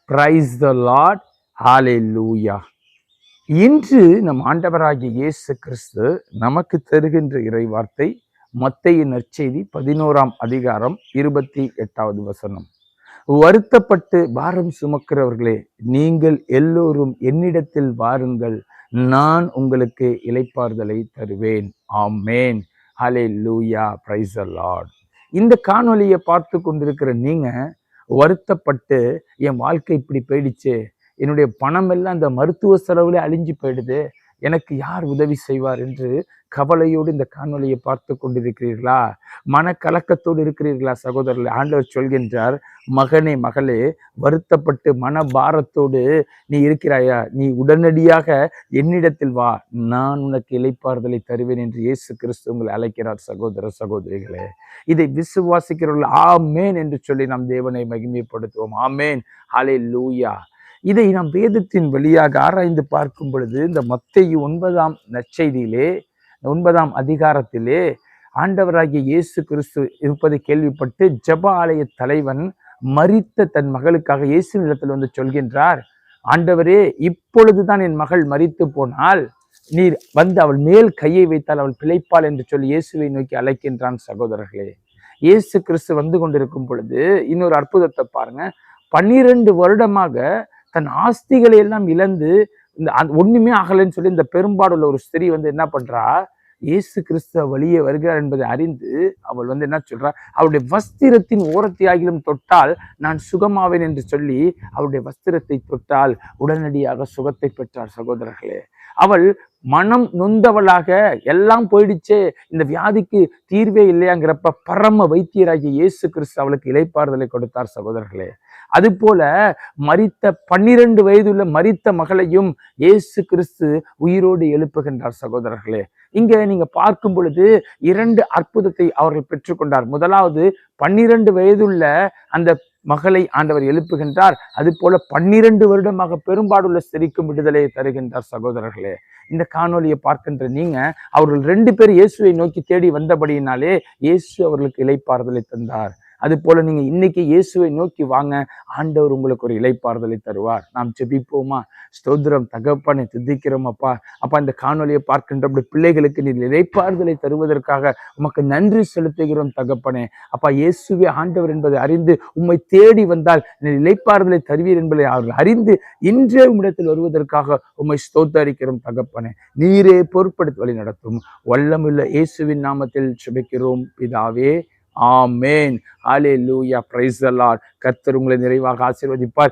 Price the Lord. ஹalleluya. இன்று நம் ஆண்டவராகிய இயேசு கிறிஸ்து நமக்கு தருகின்ற இறைவார்த்தை மத்தேயு நற்செய்தி 11ஆம் அதிகாரம் 28வது வசனம். வருத்தப்பட்டு பாரம் சுமக்கிறவர்களே, நீங்கள் எல்லோரும் என்னிடத்தில் வாருங்கள், நான் உங்களுக்கு இளைப்பாறுதலை தருவேன். ஆமேன். ஹalleluya. Praise the lord. இந்த காணொலியை பார்த்து கொண்டிருக்கிற நீங்க வருத்தப்பட்டு என் வாழ்க்கை இப்படி போயிடுச்சு, என்னுடைய பணம் எல்லாம் இந்த மருத்துவ செலவுல அழிஞ்சு போயிடுது, எனக்கு யார் உதவி செய்வார் என்று கவலையோடு இந்த காணொலியை பார்த்து கொண்டிருக்கிறீர்களா? மனக்கலக்கத்தோடு இருக்கிறீர்களா? சகோதரர்களே, ஆண்டவர் சொல்கின்றார், மகனே மகளே, வருத்தப்பட்டு மன பாரத்தோடு நீ இருக்கிறாயா? நீ உடனடியாக என்னிடத்தில் வா, நான் உனக்கு இளைப்பாறுதலை தருவேன் என்று இயேசு கிறிஸ்து உங்களை அழைக்கிறார். சகோதர சகோதரிகளே, இதை விசுவாசிக்கிறவர்கள் ஆமேன் என்று சொல்லி நாம் தேவனை மகிமைப்படுத்துவோம். ஆமேன். ஹல்லேலூயா. இதை நாம் வேதத்தின் வழியாக ஆராய்ந்து பார்க்கும் பொழுது, இந்த மத்தேயு 9ஆம் நற்செய்தியிலே 9ஆம் அதிகாரத்திலே ஆண்டவராகிய இயேசு கிறிஸ்து இருப்பதை கேள்விப்பட்டு ஜெப ஆலய தலைவன் மரித்த தன் மகளுக்காக இயேசுவினிடத்தில் வந்து சொல்கின்றார், ஆண்டவரே, இப்பொழுதுதான் என் மகள் மரித்து போனால், நீர் வந்து அவள் மேல் கையை வைத்தால் அவள் பிழைப்பாள் என்று சொல்லி இயேசுவை நோக்கி அழைக்கின்றான். சகோதரர்களே, இயேசு கிறிஸ்து வந்து கொண்டிருக்கும் பொழுது இன்னொரு அற்புதத்தை பாருங்க. 12 வருடமாக தன் ஆஸ்திகளை எல்லாம் இழந்து இந்த ஒண்ணுமே ஆகலைன்னு சொல்லி இந்த பெரும்பாடுள்ள ஒரு ஸ்திரீ வந்து என்ன பண்றா, இயேசு கிறிஸ்து வெளியே வருகிறார் என்பதை அறிந்து அவள் வந்து என்ன சொல்றா, அவருடைய வஸ்திரத்தின் ஓரத்தையாகிலும் தொட்டால் நான் சுகமாவேன் என்று சொல்லி அவருடைய வஸ்திரத்தை தொட்டால் உடனடியாக சுகத்தை பெற்றார். சகோதரர்களே, அவள் மனம் நொந்தவளாக, எல்லாம் போயிடுச்சே, இந்த வியாதிக்கு தீர்வே இல்லையாங்கிறப்ப பரம வைத்தியராகிய இயேசு கிறிஸ்து அவளுக்கு இளைப்பாறுதலை கொடுத்தார். சகோதரர்களே, அது போல மரித்த 12 வயதுள்ள மரித்த மகளையும் இயேசு கிறிஸ்து உயிரோடு எழுப்புகின்றார். சகோதரர்களே, இங்க நீங்க பார்க்கும் பொழுது 2 அற்புதத்தை அவர்கள் பெற்றுக்கொண்டார். முதலாவது, 12 வயதுள்ள அந்த மகளை ஆண்டவர் எழுப்புகின்றார். அது போல 12 வருடமாக பெரும்பாடுள்ள ஸ்திரீக்கும் விடுதலையை தருகின்றார். சகோதரர்களே, இந்த காணொலியை பார்க்கின்ற நீங்க, அவர்கள் 2 பேர் இயேசுவை நோக்கி தேடி வந்தபடியினாலே இயேசு அவர்களுக்கு இளைப்பாறுதலை தந்தார். அது போல நீங்க இன்னைக்கு இயேசுவை நோக்கி வாங்க, ஆண்டவர் உங்களுக்கு ஒரு இளைப்பாறுதலை தருவார். நாம் ஜெபிப்போமா? ஸ்தோத்திரம் தகப்பனே, துதிக்கிறோம் அப்பா. அப்பா, இந்த காணொலியை பார்க்கின்ற பிள்ளைகளுக்கு நீ இளைப்பாறுதலை தருவதற்காக உமக்கு நன்றி செலுத்துகிறோம் தகப்பனே. அப்பா, இயேசுவே ஆண்டவர் என்பதை அறிந்து உம்மை தேடி வந்தால் நீ இளைப்பாறுதலை தருவீர் என்பதை அவர்கள் அறிந்து இன்றே உம்மிடத்தில் வருவதற்காக உம்மை ஸ்தோத்தரிக்கிறோம் தகப்பனே. நீரே பொறுப்படுத்தி வழி நடத்தும். வல்லமுள்ள இயேசுவின் நாமத்தில் ஜெபிக்கிறோம் பிதாவே. ஆமேன். ஹல்லேலூயா. Praise the lord. கர்த்தர் உங்களை நிறைவாக ஆசீர்வதிப்பார்.